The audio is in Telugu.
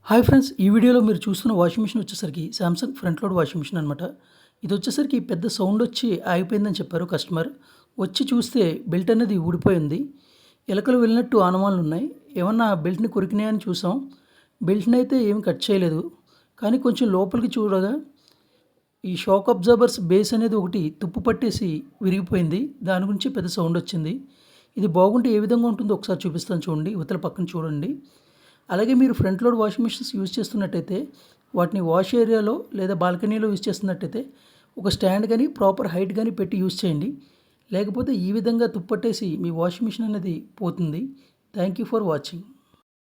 హాయ్ ఫ్రెండ్స్, ఈ వీడియోలో మీరు చూస్తున్న వాషింగ్ మిషన్ వచ్చేసరికి Samsung front load washing machine అనమాట. ఇది వచ్చేసరికి పెద్ద సౌండ్ వచ్చి ఆగిపోయిందని చెప్పారు కస్టమర్. వచ్చి చూస్తే బెల్ట్ అనేది ఊడిపోయింది. ఎలకలు వెళ్ళినట్టు ఆనవాళ్ళు ఉన్నాయి. ఏమన్నా బెల్ట్ని కొరికినాయని చూసాం. బెల్ట్ని అయితే ఏమి కట్ చేయలేదు, కానీ కొంచెం లోపలికి చూడగా ఈ షాక్ అబ్జర్బర్స్ బేస్ అనేది ఒకటి తుప్పు పట్టేసి విరిగిపోయింది. దాని గురించి పెద్ద సౌండ్ వచ్చింది. ఇది బాగుంటే ఏ విధంగా ఉంటుందో ఒకసారి చూపిస్తాను చూడండి. ఇవతల పక్కన చూడండి. అలాగే మీరు front load washing machines use చేస్తున్నట్టయితే వాటిని వాష్ ఏరియాలో లేదా బాల్కనీలో యూజ్ చేస్తున్నట్టయితే ఒక స్టాండ్ కానీ ప్రాపర్ హైట్ కానీ పెట్టి యూజ్ చేయండి. లేకపోతే ఈ విధంగా తుప్పట్టేసి మీ వాషింగ్ మిషన్ అనేది పోతుంది. Thank you for watching.